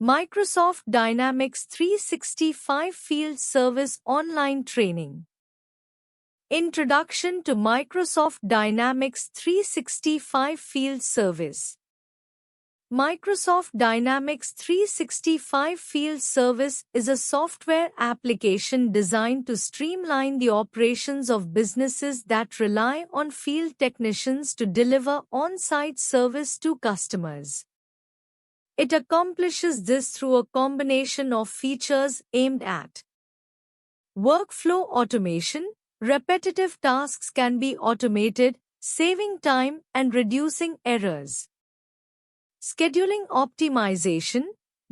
Microsoft Dynamics 365 Field Service Online Training. Introduction to Microsoft Dynamics 365 Field Service. Microsoft Dynamics 365 Field Service is a software application designed to streamline the operations of businesses that rely on field technicians to deliver on-site service to customers. It accomplishes this through a combination of features aimed at workflow automation. Repetitive tasks can be automated, saving time and reducing errors. Scheduling optimization,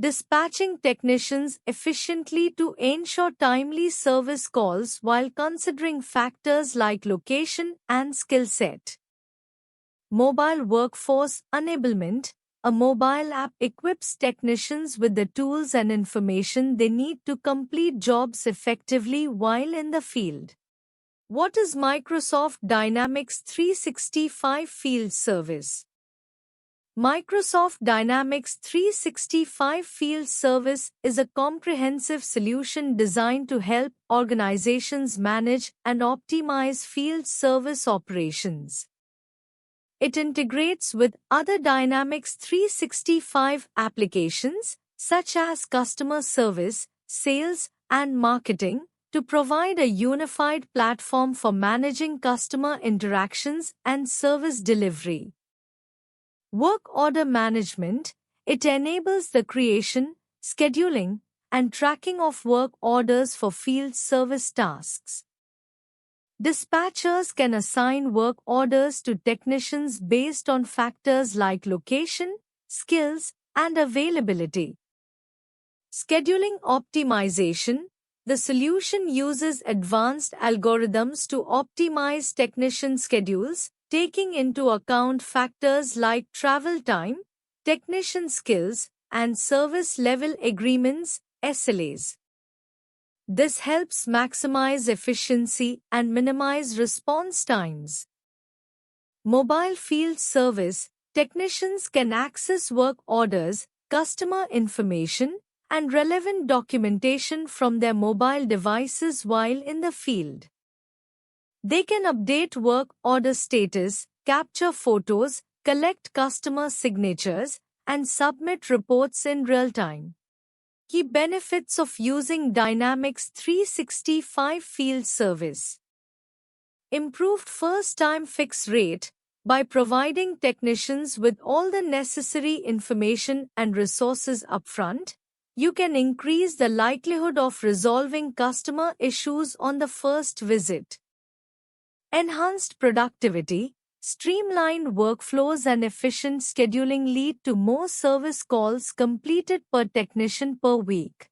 dispatching technicians efficiently to ensure timely service calls while considering factors like location and skill set. Mobile workforce enablement. A mobile app equips technicians with the tools and information they need to complete jobs effectively while in the field. What is Microsoft Dynamics 365 Field Service? Microsoft Dynamics 365 Field Service is a comprehensive solution designed to help organizations manage and optimize field service operations. It integrates with other Dynamics 365 applications, such as customer service, sales, and marketing, to provide a unified platform for managing customer interactions and service delivery. Work order management. It enables the creation, scheduling, and tracking of work orders for field service tasks. Dispatchers can assign work orders to technicians based on factors like location, skills, and availability. Scheduling optimization. The solution uses advanced algorithms to optimize technician schedules, taking into account factors like travel time, technician skills, and service level agreements, SLAs. This helps maximize efficiency and minimize response times. Mobile field service. Technicians can access work orders, customer information, and relevant documentation from their mobile devices while in the field. They can update work order status, capture photos, collect customer signatures, and submit reports in real time. Key benefits of using Dynamics 365 Field Service. Improved first-time fix rate. By providing technicians with all the necessary information and resources upfront, you can increase the likelihood of resolving customer issues on the first visit. Enhanced productivity. Streamlined workflows and efficient scheduling lead to more service calls completed per technician per week.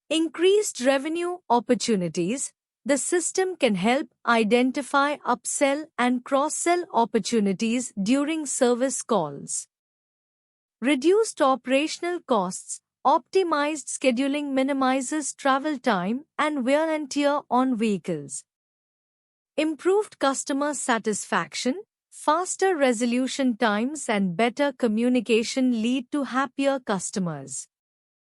Increased revenue opportunities. The system can help identify upsell and cross-sell opportunities during service calls. Reduced operational costs. Optimized scheduling minimizes travel time and wear and tear on vehicles. Improved customer satisfaction. Faster resolution times and better communication lead to happier customers.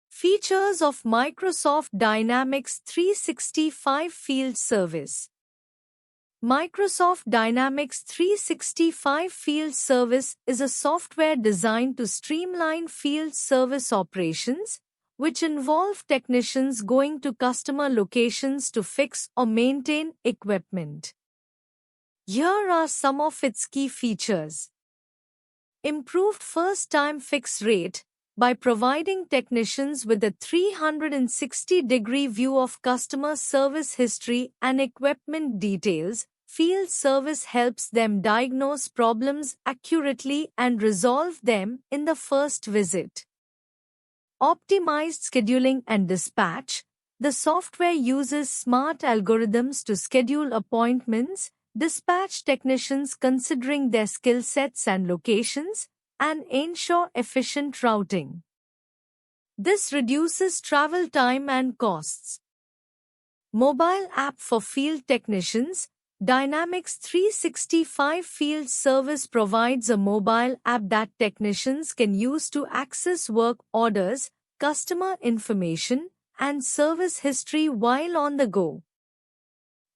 Features of Microsoft Dynamics 365 Field Service. Microsoft Dynamics 365 Field Service is a software designed to streamline field service operations, which involve technicians going to customer locations to fix or maintain equipment. Here are some of its key features. Improved first-time fix rate. By providing technicians with a 360-degree view of customer service history and equipment details, field service helps them diagnose problems accurately and resolve them in the first visit. Optimized scheduling and dispatch. The software uses smart algorithms to schedule appointments, dispatch technicians considering their skill sets and locations, and ensure efficient routing. This reduces travel time and costs. Mobile app for field technicians. Dynamics 365 Field Service provides a mobile app that technicians can use to access work orders, customer information, and service history while on the go.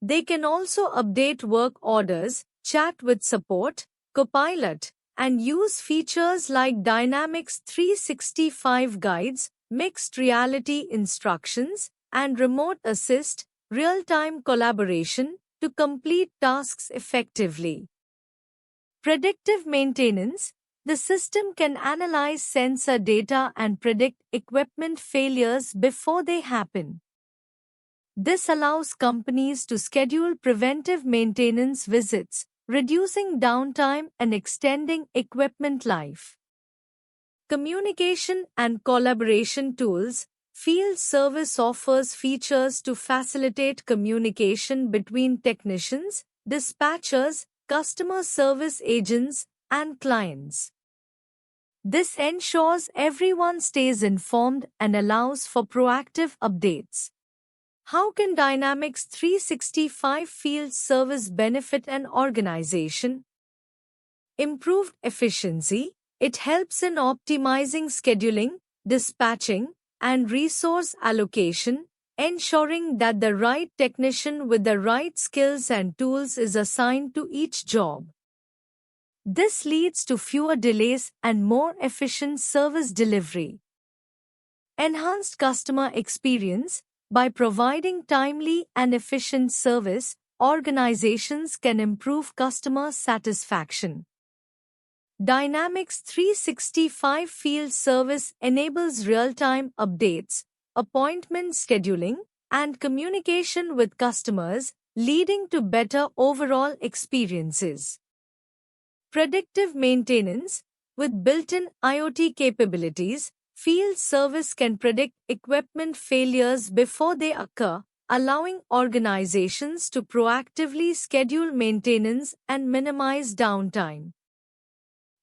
They can also update work orders, chat with support, Copilot, and use features like Dynamics 365 guides, mixed reality instructions, and remote assist, real-time collaboration, to complete tasks effectively. Predictive maintenance. The system can analyze sensor data and predict equipment failures before they happen. This allows companies to schedule preventive maintenance visits, reducing downtime and extending equipment life. Communication and collaboration tools. Field service offers features to facilitate communication between technicians, dispatchers, customer service agents, and clients. This ensures everyone stays informed and allows for proactive updates. How can Dynamics 365 Field Service benefit an organization? Improved efficiency. It helps in optimizing scheduling, dispatching, and resource allocation, ensuring that the right technician with the right skills and tools is assigned to each job. This leads to fewer delays and more efficient service delivery. Enhanced customer experience. By providing timely and efficient service, organizations can improve customer satisfaction. Dynamics 365 Field Service enables real-time updates, appointment scheduling, and communication with customers, leading to better overall experiences. Predictive maintenance. With built-in IoT capabilities, Field Service can predict equipment failures before they occur, allowing organizations to proactively schedule maintenance and minimize downtime.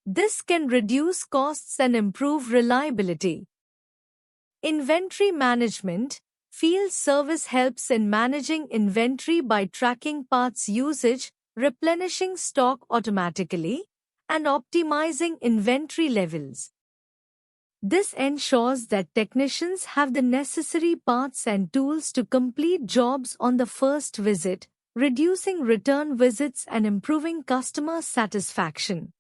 This can reduce costs and improve reliability. Inventory management. Field Service helps in managing inventory by tracking parts usage, replenishing stock automatically, and optimizing inventory levels. This ensures that technicians have the necessary parts and tools to complete jobs on the first visit, reducing return visits and improving customer satisfaction.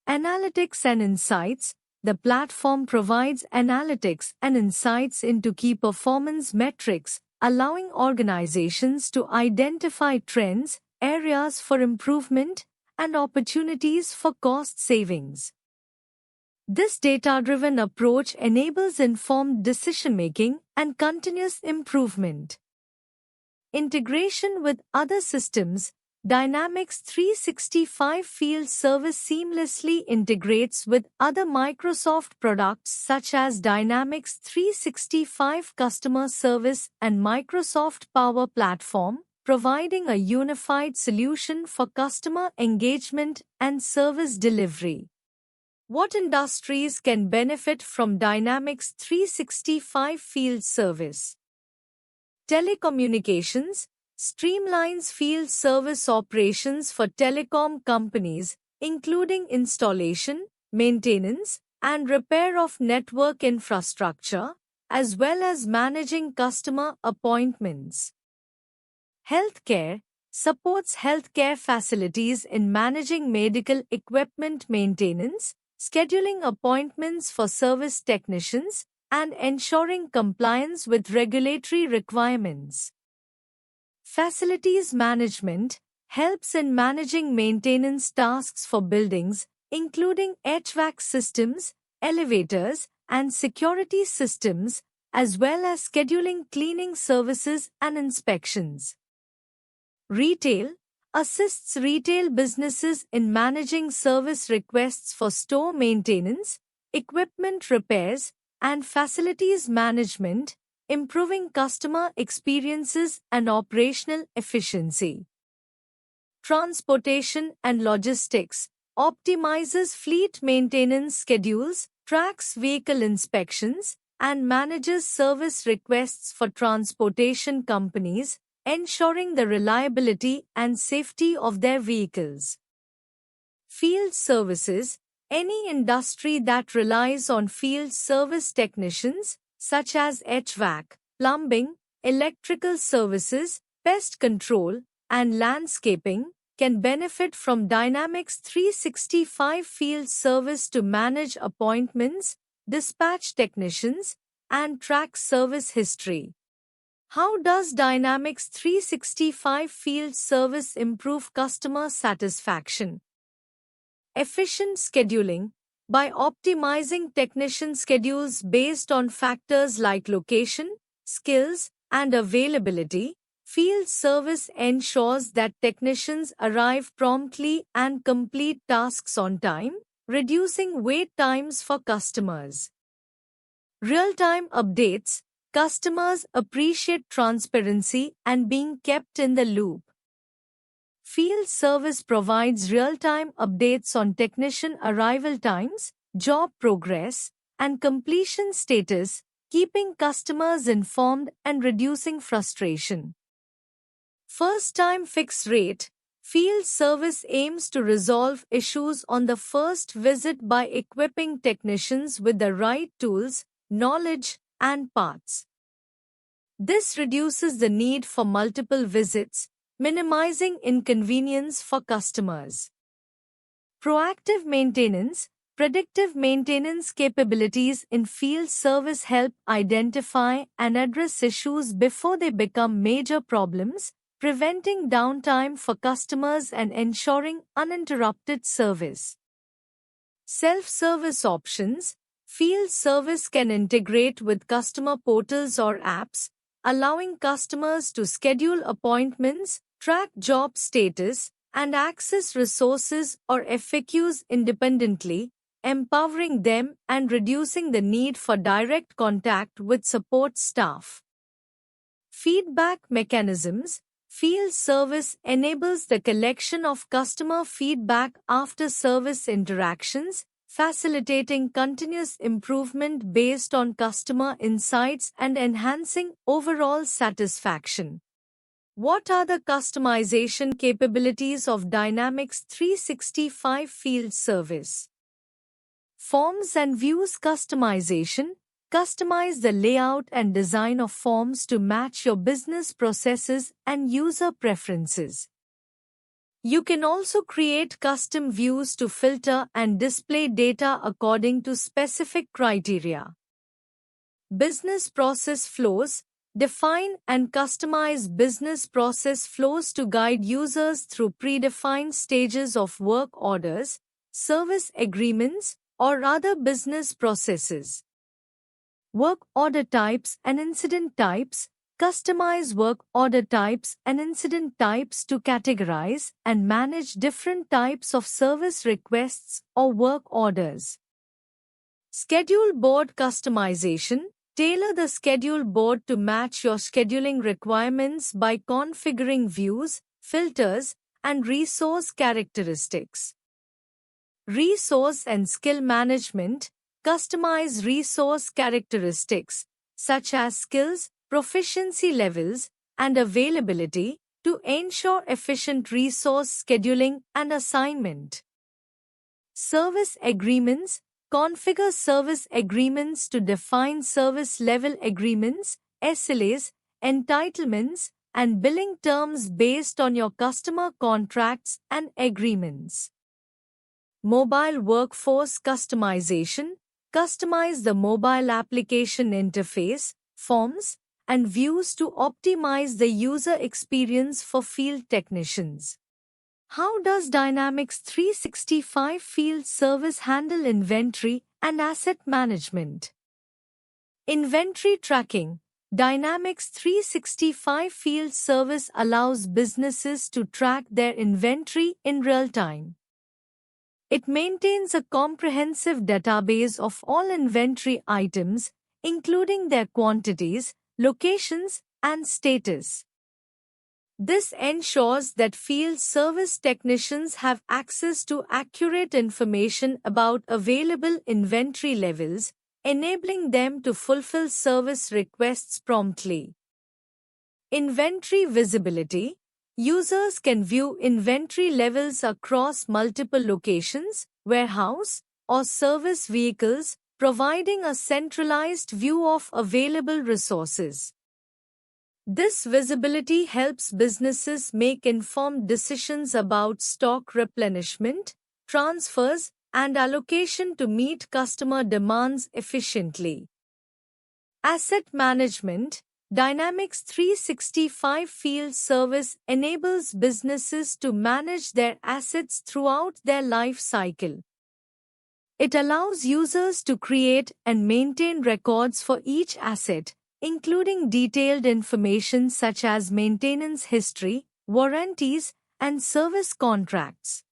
Analytics and insights. The platform provides analytics and insights into key performance metrics, allowing organizations to identify trends, areas for improvement, and opportunities for cost savings. This data-driven approach enables informed decision-making and continuous improvement. Integration with other systems. Dynamics 365 Field Service seamlessly integrates with other Microsoft products such as Dynamics 365 Customer Service and Microsoft Power Platform, providing a unified solution for customer engagement and service delivery. What industries can benefit from Dynamics 365 Field Service? Telecommunications streamlines field service operations for telecom companies, including installation, maintenance, and repair of network infrastructure, as well as managing customer appointments. Healthcare supports healthcare facilities in managing medical equipment maintenance, scheduling appointments for service technicians, and ensuring compliance with regulatory requirements. Facilities management helps in managing maintenance tasks for buildings, including HVAC systems, elevators, and security systems, as well as scheduling cleaning services and inspections. Retail assists retail businesses in managing service requests for store maintenance, equipment repairs, and facilities management, improving customer experiences and operational efficiency. Transportation and logistics optimizes fleet maintenance schedules, tracks vehicle inspections, and manages service requests for transportation companies, ensuring the reliability and safety of their vehicles. Field services: any industry that relies on field service technicians, such as HVAC, plumbing, electrical services, pest control, and landscaping, can benefit from Dynamics 365 Field Service to manage appointments, dispatch technicians, and track service history. How does Dynamics 365 Field Service improve customer satisfaction? Efficient scheduling: by optimizing technician schedules based on factors like location, skills, and availability, field service ensures that technicians arrive promptly and complete tasks on time, reducing wait times for customers. Real-time updates: customers appreciate transparency and being kept in the loop. Field service provides real-time updates on technician arrival times, job progress, and completion status, keeping customers informed and reducing frustration. First-time fix rate: field service aims to resolve issues on the first visit by equipping technicians with the right tools, knowledge, and parts. This reduces the need for multiple visits, minimizing inconvenience for customers. Proactive maintenance: predictive maintenance capabilities in field service help identify and address issues before they become major problems, preventing downtime for customers and ensuring uninterrupted service. Self-service options: field service can integrate with customer portals or apps, allowing customers to schedule appointments, track job status, and access resources or FAQs independently, empowering them and reducing the need for direct contact with support staff. Feedback mechanisms: field service enables the collection of customer feedback after service interactions, facilitating continuous improvement based on customer insights and enhancing overall satisfaction. What are the customization capabilities of Dynamics 365 Field Service? Forms and views customization: customize the layout and design of forms to match your business processes and user preferences. You can also create custom views to filter and display data according to specific criteria. Business process flows: define and customize business process flows to guide users through predefined stages of work orders, service agreements, or other business processes. Work order types and incident types: customize work order types and incident types to categorize and manage different types of service requests or work orders. Schedule board customization: tailor the schedule board to match your scheduling requirements by configuring views, filters, and resource characteristics. Resource and skill management: customize resource characteristics, such as skills, proficiency levels, and availability, to ensure efficient resource scheduling and assignment. Service agreements: configure service agreements to define service level agreements, SLAs, entitlements, and billing terms based on your customer contracts and agreements. Mobile workforce customization: customize the mobile application interface, forms, and views to optimize the user experience for field technicians. How does Dynamics 365 Field Service handle inventory and asset management? Inventory tracking: Dynamics 365 Field Service allows businesses to track their inventory in real time. It maintains a comprehensive database of all inventory items, including their quantities, locations, and status. This ensures that field service technicians have access to accurate information about available inventory levels, enabling them to fulfill service requests promptly. Inventory visibility. Users can view inventory levels across multiple locations, warehouse, or service vehicles, providing a centralized view of available resources. This visibility helps businesses make informed decisions about stock replenishment, transfers, and allocation to meet customer demands efficiently. Asset management. Dynamics 365 Field Service enables businesses to manage their assets throughout their life cycle. It allows users to create and maintain records for each asset, including detailed information such as maintenance history, warranties, and service contracts.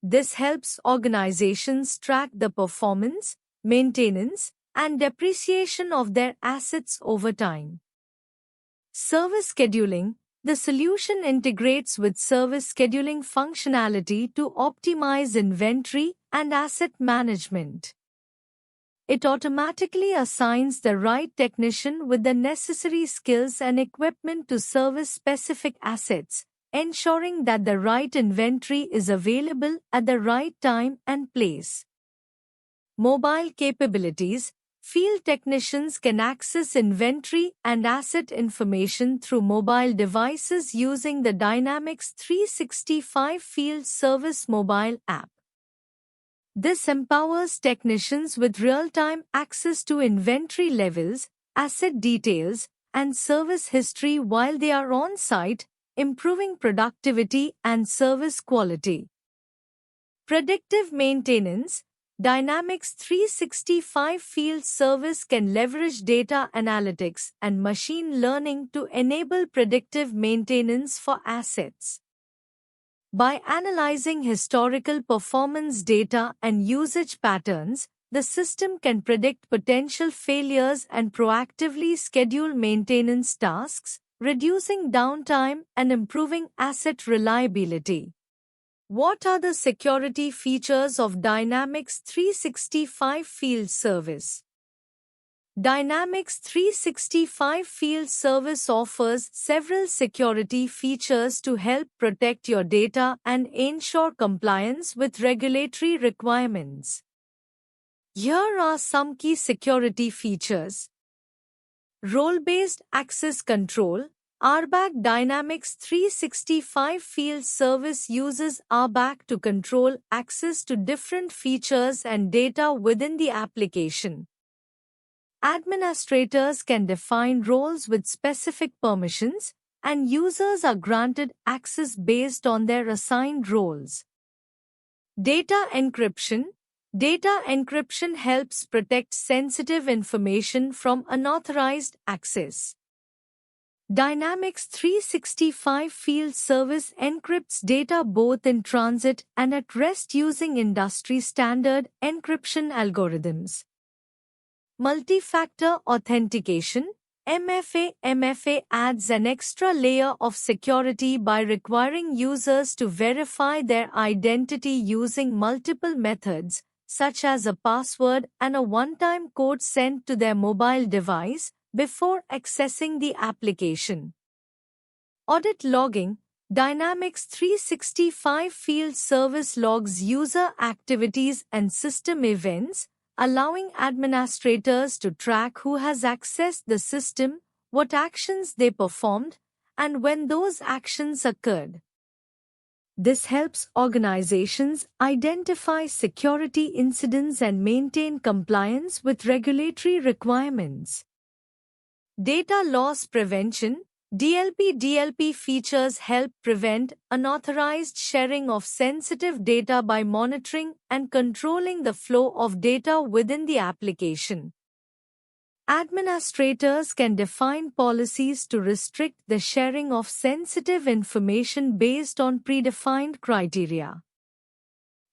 This helps organizations track the performance, maintenance, and depreciation of their assets over time. Service scheduling. The solution integrates with service scheduling functionality to optimize inventory and asset management. It automatically assigns the right technician with the necessary skills and equipment to service specific assets, ensuring that the right inventory is available at the right time and place. Mobile capabilities. Field technicians can access inventory and asset information through mobile devices using the Dynamics 365 Field Service mobile app. This empowers technicians with real-time access to inventory levels, asset details, and service history while they are on site, improving productivity and service quality. Predictive maintenance. Dynamics 365 Field Service can leverage data analytics and machine learning to enable predictive maintenance for assets. By analyzing historical performance data and usage patterns, the system can predict potential failures and proactively schedule maintenance tasks, reducing downtime and improving asset reliability. What are the security features of Dynamics 365 Field Service? Dynamics 365 Field Service offers several security features to help protect your data and ensure compliance with regulatory requirements. Here are some key security features. Role-based access control. RBAC. Dynamics 365 Field Service uses RBAC to control access to different features and data within the application. Administrators can define roles with specific permissions, and users are granted access based on their assigned roles. Data encryption. Data encryption helps protect sensitive information from unauthorized access. Dynamics 365 Field Service encrypts data both in transit and at rest using industry-standard encryption algorithms. Multi-factor authentication. MFA adds an extra layer of security by requiring users to verify their identity using multiple methods, such as a password and a one-time code sent to their mobile device, before accessing the application. Audit logging. Dynamics 365 Field Service logs user activities and system events, allowing administrators to track who has accessed the system, what actions they performed, and when those actions occurred. This helps organizations identify security incidents and maintain compliance with regulatory requirements. Data loss prevention. DLP features help prevent unauthorized sharing of sensitive data by monitoring and controlling the flow of data within the application. Administrators can define policies to restrict the sharing of sensitive information based on predefined criteria.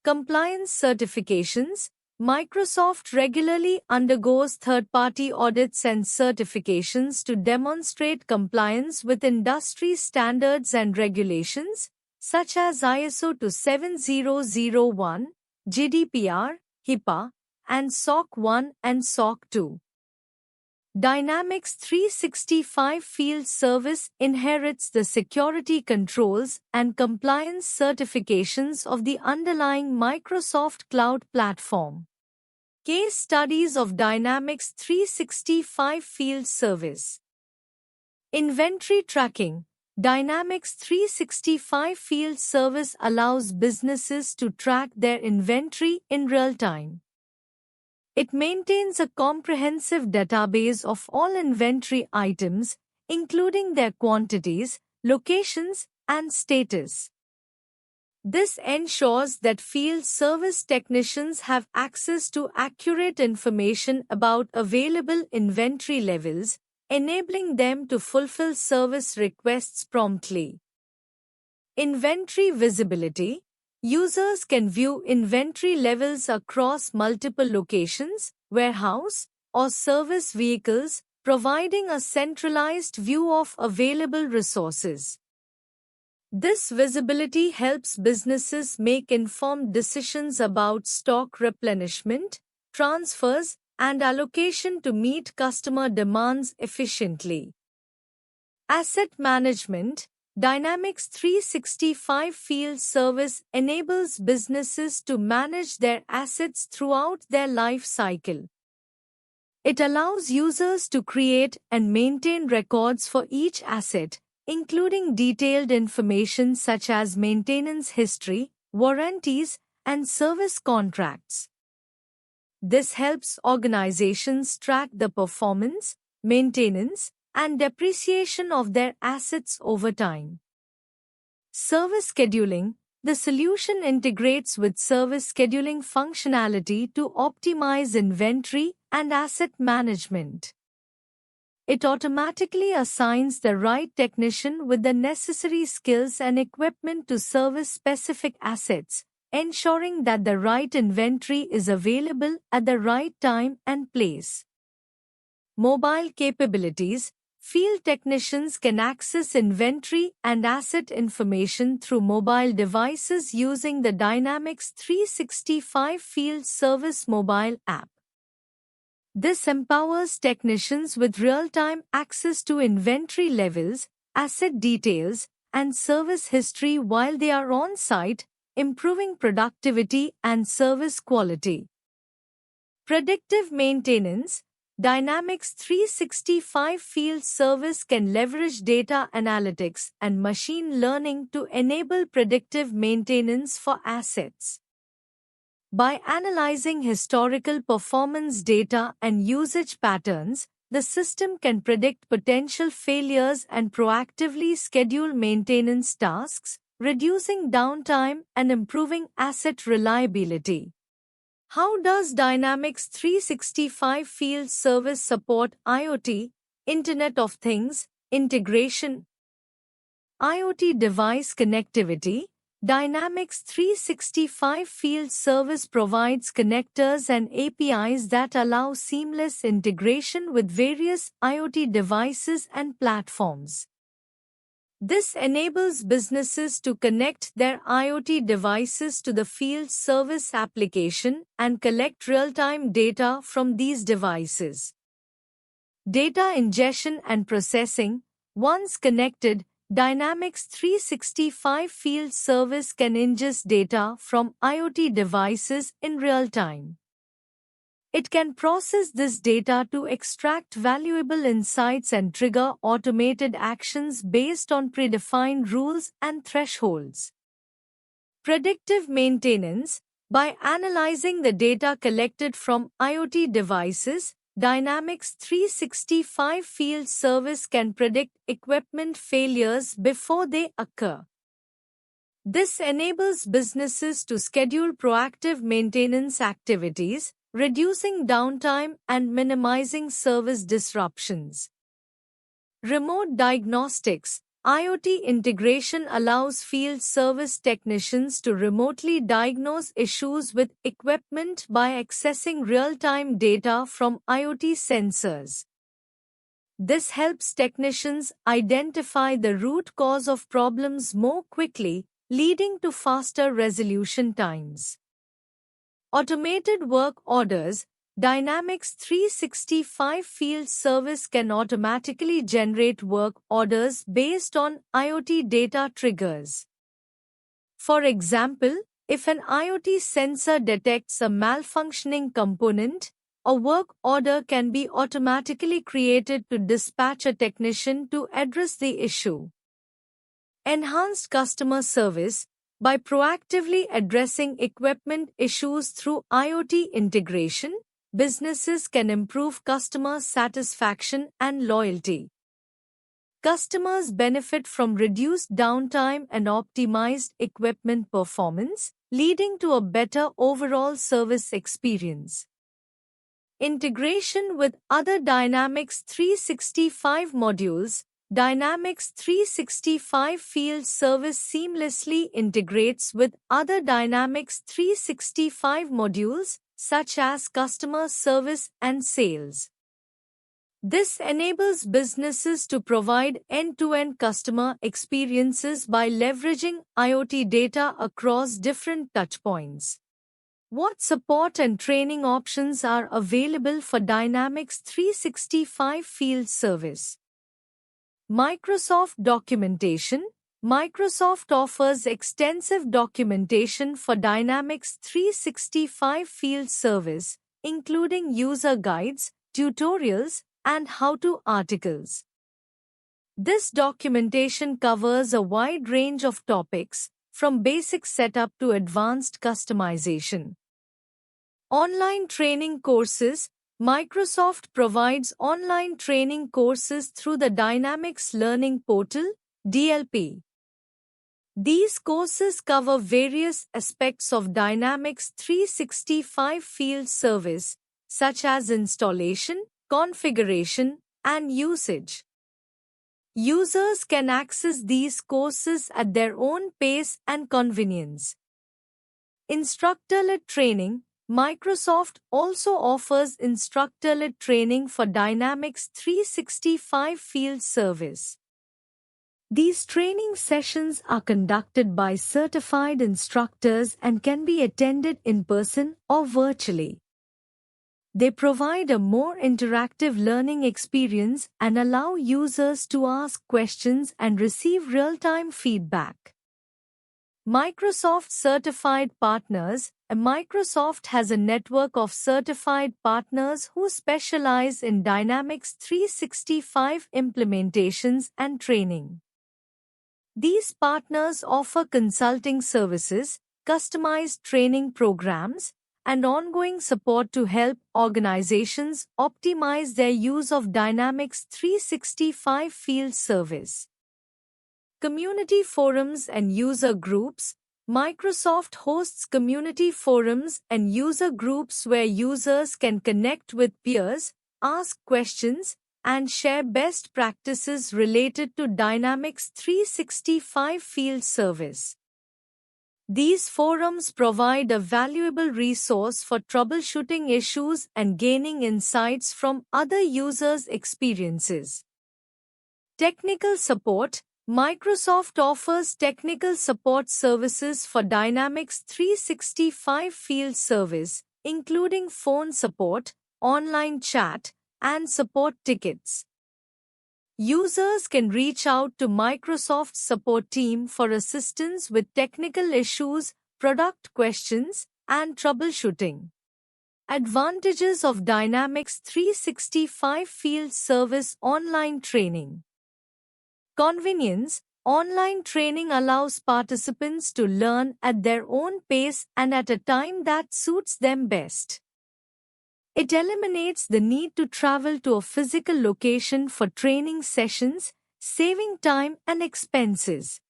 Compliance certifications. Microsoft regularly undergoes third-party audits and certifications to demonstrate compliance with industry standards and regulations, such as ISO 27001, GDPR, HIPAA, and SOC 1 and SOC 2. Dynamics 365 Field Service inherits the security controls and compliance certifications of the underlying Microsoft Cloud Platform. Case studies of Dynamics 365 Field Service. Inventory tracking. Dynamics 365 Field Service allows businesses to track their inventory in real time. It maintains a comprehensive database of all inventory items, including their quantities, locations, and status. This ensures that field service technicians have access to accurate information about available inventory levels, enabling them to fulfill service requests promptly. Inventory visibility. Users can view inventory levels across multiple locations, warehouse, or service vehicles, providing a centralized view of available resources. This visibility helps businesses make informed decisions about stock replenishment, transfers, and allocation to meet customer demands efficiently. Asset management. Dynamics 365 Field Service enables businesses to manage their assets throughout their life cycle. It allows users to create and maintain records for each asset, including detailed information such as maintenance history, warranties, and service contracts. This helps organizations track the performance, maintenance, and depreciation of their assets over time. Service scheduling. The solution integrates with service scheduling functionality to optimize inventory and asset management. It automatically assigns the right technician with the necessary skills and equipment to service specific assets, ensuring that the right inventory is available at the right time and place. Mobile capabilities. Field technicians can access inventory and asset information through mobile devices using the Dynamics 365 Field Service mobile app. This empowers technicians with real-time access to inventory levels, asset details, and service history while they are on site, improving productivity and service quality. Predictive maintenance. Dynamics 365 Field Service can leverage data analytics and machine learning to enable predictive maintenance for assets. By analyzing historical performance data and usage patterns, the system can predict potential failures and proactively schedule maintenance tasks, reducing downtime and improving asset reliability. How does Dynamics 365 Field Service support IoT, Internet of Things, integration? IoT device connectivity. Dynamics 365 Field Service provides connectors and APIs that allow seamless integration with various IoT devices and platforms. This enables businesses to connect their IoT devices to the field service application and collect real-time data from these devices. Data ingestion and processing. Once connected, Dynamics 365 Field Service can ingest data from IoT devices in real time. It can process this data to extract valuable insights and trigger automated actions based on predefined rules and thresholds. Predictive maintenance. By analyzing the data collected from IoT devices, Dynamics 365 Field Service can predict equipment failures before they occur. This enables businesses to schedule proactive maintenance activities, reducing downtime and minimizing service disruptions. Remote diagnostics. IoT integration allows field service technicians to remotely diagnose issues with equipment by accessing real-time data from IoT sensors. This helps technicians identify the root cause of problems more quickly, leading to faster resolution times. Automated work orders. Dynamics 365 Field Service can automatically generate work orders based on IoT data triggers. For example, if an IoT sensor detects a malfunctioning component, a work order can be automatically created to dispatch a technician to address the issue. Enhanced customer service. By proactively addressing equipment issues through IoT integration, businesses can improve customer satisfaction and loyalty. Customers benefit from reduced downtime and optimized equipment performance, leading to a better overall service experience. Integration with other Dynamics 365 modules. Dynamics 365 Field Service seamlessly integrates with other Dynamics 365 modules, such as customer service and sales. This enables businesses to provide end-to-end customer experiences by leveraging IoT data across different touchpoints. What support and training options are available for Dynamics 365 Field Service? Microsoft Documentation. Microsoft offers extensive documentation for Dynamics 365 Field Service, including user guides, tutorials, and how-to articles. This documentation covers a wide range of topics, from basic setup to advanced customization. Online training courses. Microsoft provides online training courses through the Dynamics Learning Portal, DLP. These courses cover various aspects of Dynamics 365 Field Service, such as installation, configuration, and usage. Users can access these courses at their own pace and convenience. Instructor-led training. Microsoft also offers instructor-led training for Dynamics 365 Field Service. These training sessions are conducted by certified instructors and can be attended in person or virtually. They provide a more interactive learning experience and allow users to ask questions and receive real-time feedback. Microsoft Certified Partners. Microsoft has a network of certified partners who specialize in Dynamics 365 implementations and training. These partners offer consulting services, customized training programs, and ongoing support to help organizations optimize their use of Dynamics 365 Field Service. Community forums and user groups. Microsoft hosts community forums and user groups where users can connect with peers, ask questions, and share best practices related to Dynamics 365 Field Service. These forums provide a valuable resource for troubleshooting issues and gaining insights from other users' experiences. Technical support. Microsoft offers technical support services for Dynamics 365 Field Service, including phone support, online chat, and support tickets. Users can reach out to Microsoft's support team for assistance with technical issues, product questions, and troubleshooting. Advantages of Dynamics 365 Field Service online training. Convenience. Online training allows participants to learn at their own pace and at a time that suits them best. It eliminates the need to travel to a physical location for training sessions, saving time and expenses.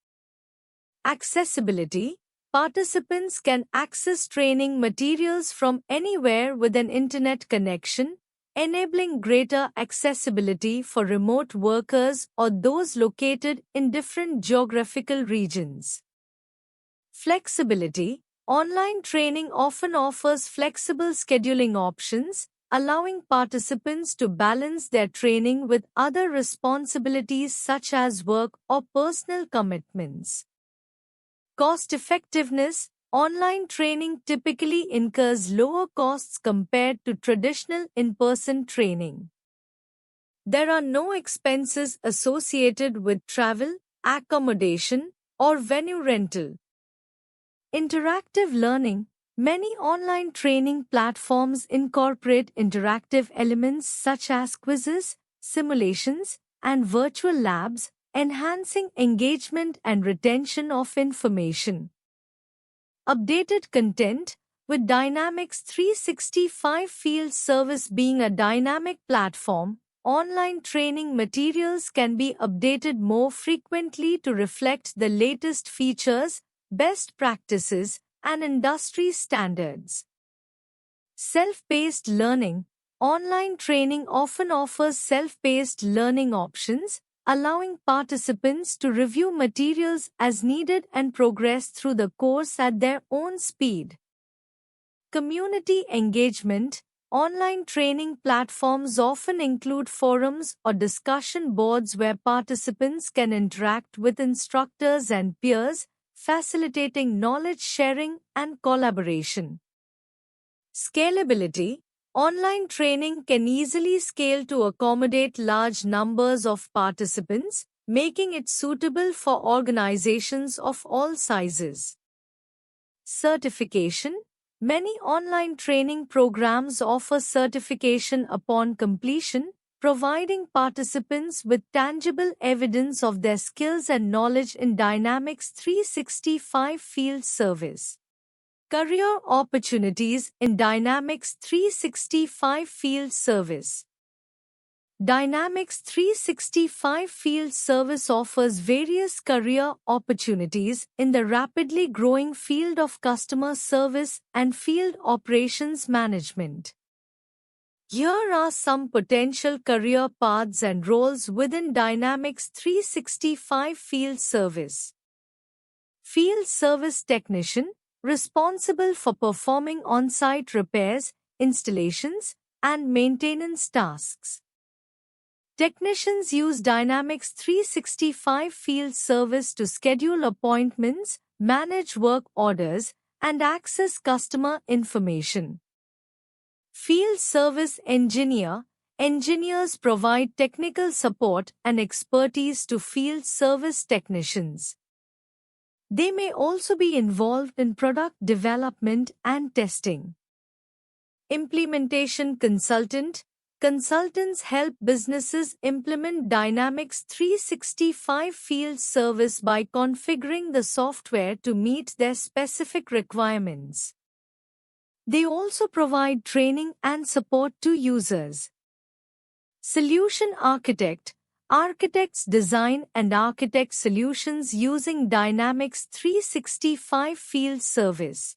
Accessibility. Participants can access training materials from anywhere with an internet connection, enabling greater accessibility for remote workers or those located in different geographical regions. Flexibility. Online training often offers flexible scheduling options, allowing participants to balance their training with other responsibilities such as work or personal commitments. Cost effectiveness. online training typically incurs lower costs compared to traditional in-person training. There are no expenses associated with travel, accommodation, or venue rental. Interactive learning. Many online training platforms incorporate interactive elements such as quizzes, simulations, and virtual labs, enhancing engagement and retention of information. Updated content. With Dynamics 365 Field Service being a dynamic platform, online training materials can be updated more frequently to reflect the latest features, best practices, and industry standards. Self-paced learning. Online training often offers self-paced learning options, allowing participants to review materials as needed and progress through the course at their own speed. Community engagement. Online training platforms often include forums or discussion boards where participants can interact with instructors and peers, facilitating knowledge sharing and collaboration. Scalability. Online training can easily scale to accommodate large numbers of participants, making it suitable for organizations of all sizes. Certification. Many online training programs offer certification upon completion, providing participants with tangible evidence of their skills and knowledge in Dynamics 365 Field Service. Career opportunities in Dynamics 365 Field Service. Dynamics 365 Field Service offers various career opportunities in the rapidly growing field of customer service and field operations management. Here are some potential career paths and roles within Dynamics 365 Field Service. Field Service Technician, responsible for performing on-site repairs, installations, and maintenance tasks. Technicians use Dynamics 365 Field Service to schedule appointments, manage work orders, and access customer information. Field Service Engineer. Engineers provide technical support and expertise to field service technicians. They may also be involved in product development and testing. Implementation Consultant. Consultants help businesses implement Dynamics 365 Field Service by configuring the software to meet their specific requirements. They also provide training and support to users. Solution Architect. Architects design and architect solutions using Dynamics 365 Field Service.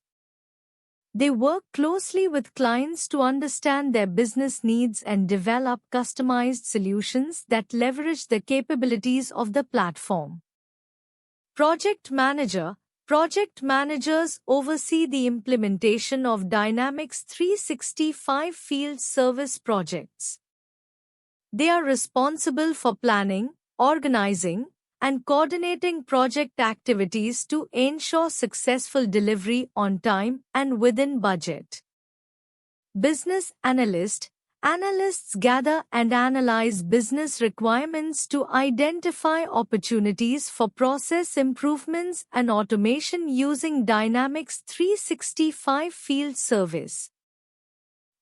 They work closely with clients to understand their business needs and develop customized solutions that leverage the capabilities of the platform. Project Manager. Project managers oversee the implementation of Dynamics 365 Field Service projects. They are responsible for planning, organizing, and coordinating project activities to ensure successful delivery on time and within budget. Business Analyst. Analysts gather and analyze business requirements to identify opportunities for process improvements and automation using Dynamics 365 Field Service.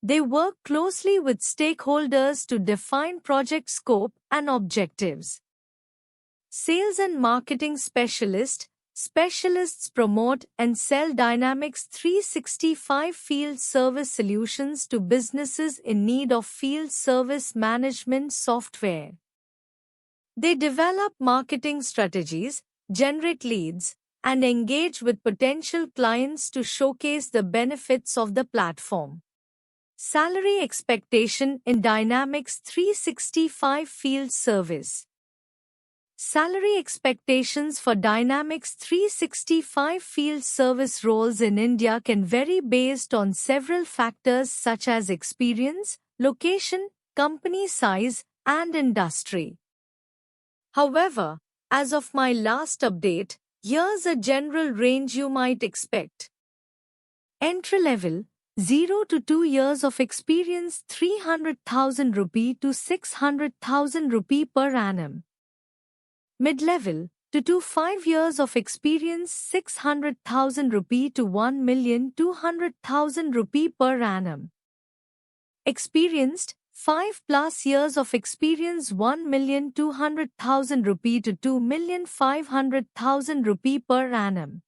They work closely with stakeholders to define project scope and objectives. Sales and Marketing Specialist. Specialists promote and sell Dynamics 365 Field Service solutions to businesses in need of field service management software. They develop marketing strategies, generate leads, and engage with potential clients to showcase the benefits of the platform. Salary expectation in Dynamics 365 Field Service. Salary expectations for Dynamics 365 Field Service roles in India can vary based on several factors such as experience, location, company size, and industry. However, as of my last update, here's a general range you might expect. Entry level 0 to 2 years of experience 300,000 rupee to 600,000 rupee per annum. Mid-level 2 to 5 years of experience 600,000 rupee to 1,200,000 rupee per annum. Experienced 5+ years of experience 1,200,000 rupee to 2,500,000 rupee per annum.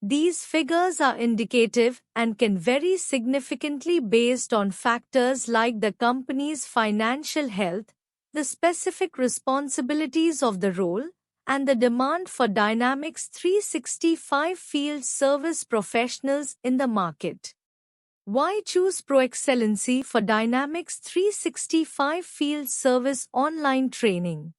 These figures are indicative and can vary significantly based on factors like the company's financial health, the specific responsibilities of the role, and the demand for Dynamics 365 field service professionals in the market. Why choose ProExcellency for Dynamics 365 field service online training?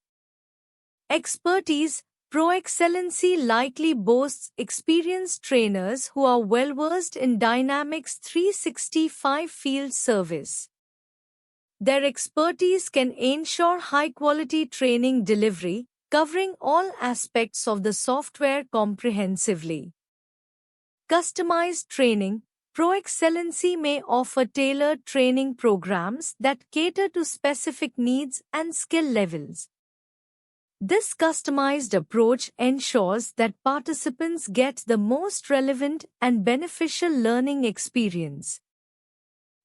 Expertise. ProExcellency likely boasts experienced trainers who are well-versed in Dynamics 365 field service. Their expertise can ensure high-quality training delivery, covering all aspects of the software comprehensively. Customized training. ProExcellency may offer tailored training programs that cater to specific needs and skill levels. This customized approach ensures that participants get the most relevant and beneficial learning experience.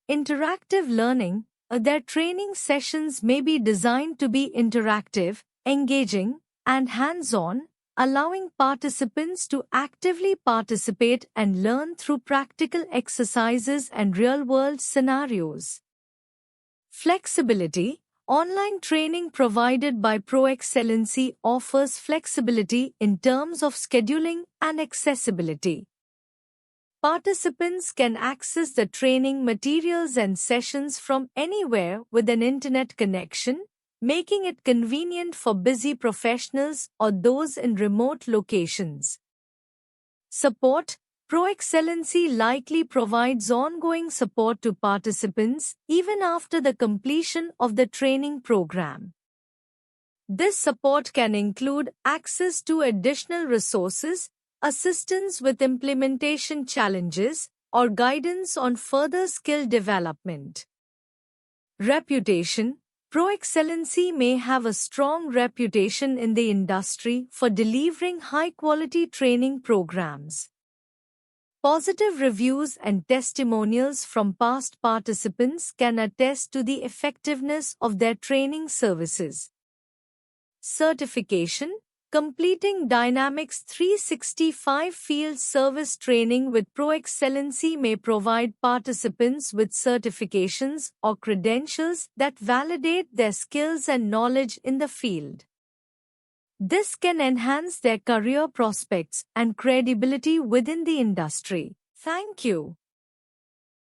Interactive learning. Their training sessions may be designed to be interactive, engaging, and hands-on, allowing participants to actively participate and learn through practical exercises and real-world scenarios. Flexibility. Online training provided by ProExcellency offers flexibility in terms of scheduling and accessibility. Participants can access the training materials and sessions from anywhere with an internet connection, making it convenient for busy professionals or those in remote locations. Support. ProExcellency likely provides ongoing support to participants even after the completion of the training program. This support can include access to additional resources, assistance with implementation challenges, or guidance on further skill development. Reputation. ProExcellency may have a strong reputation in the industry for delivering high-quality training programs. Positive reviews and testimonials from past participants can attest to the effectiveness of their training services. Certification. Completing Dynamics 365 field service training with ProExcellency may provide participants with certifications or credentials that validate their skills and knowledge in the field. This can enhance their career prospects and credibility within the industry. Thank you.